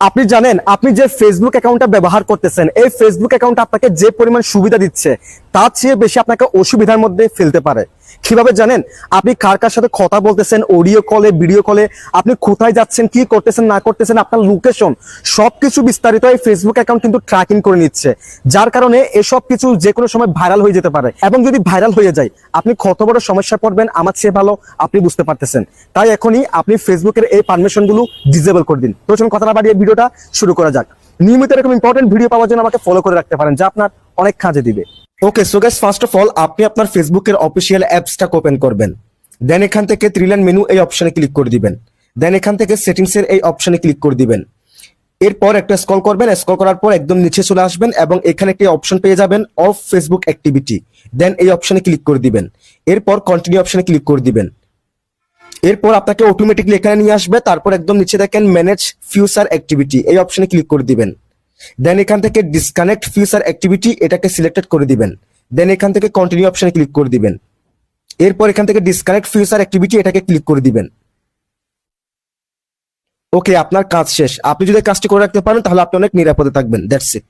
আপনি জানেন আপনি যে ফেসবুক অ্যাকাউন্টটা ব্যবহার করতেছেন, এই ফেসবুক অ্যাকাউন্ট আপনাকে যে পরিমাণ সুবিধা দিচ্ছে তার চেয়ে বেশি আপনাকে অসুবিধার মধ্যে ফেলতে পারে। কিভাবে জানেন? আপনি কার কার সাথে কথা বলতেছেন, অডিও কলে, ভিডিও কলে, আপনি কোথায় যাচ্ছেন, কি করতেছেন না করতেছেন, আপনার লোকেশন সবকিছু বিস্তারিত এই ফেসবুক অ্যাকাউন্ট কিন্তু ট্র্যাকিং করে নিচ্ছে। যার কারণে এসব কিছু যে কোনো সময় ভাইরাল হয়ে যেতে পারে, এবং যদি ভাইরাল হয়ে যায় আপনি কত বড় সমস্যা পড়বেন আমার চেয়ে ভালো আপনি বুঝতে পারতেছেন। তাই এখনই আপনি ফেসবুকের এই পারমিশনগুলো ডিসেবল করে দিন। তো চলুন কথা না বাড়িয়ে ভিডিওটা শুরু করা যাক। নিয়মিত এরকম ইম্পর্টেন্ট ভিডিও পাওয়ার জন্য আমাকে ফলো করে রাখতে পারেন, যা আপনার অনেক কাজে দিবে। Okay, so guys, first of all আপনি আপনার ফেসবুকের অফিসিয়াল অ্যাপসটা ওপেন করবেন। দেন এখান থেকে থ্রি লাইন মেনু এই অপশনে ক্লিক করে দিবেন। দেন এখান থেকে সেটিংস এর এই অপশনে ক্লিক করে দিবেন। এরপর একটা স্ক্রল করবেন, স্ক্রল করার পর একদম নিচে চলে আসবেন এবং এখানে একটি অপশন পেয়ে যাবেন অফ ফেসবুক অ্যাক্টিভিটি। দেন এই অপশনে ক্লিক করে দিবেন। এরপর কন্টিনিউ অপশনে ক্লিক করে দিবেন। এরপর আপনাকে অটোমেটিকলি এখানে নিয়ে আসবে। তারপর একদম নিচে দেখেন ম্যানেজ ফিউচার অ্যাক্টিভিটি, এই অপশনে ক্লিক করে দিবেন। দেন এখান থেকে ডিসকানেক্ট ফিউচার অ্যাক্টিভিটি এটাকে সিলেক্টেড করে দিবেন। দেন এখান থেকে কন্টিনিউ অপশনে ক্লিক করে দিবেন। এরপর এখান থেকে ডিসকানেক্ট ফিউচার অ্যাক্টিভিটি এটাকে ক্লিক করে দিবেন। ওকে, আপনার কাজ শেষ। আপনি যদি কাজটি করে রাখতে পারেন তাহলে আপনি অনেক নিরাপদে থাকবেন। That's it.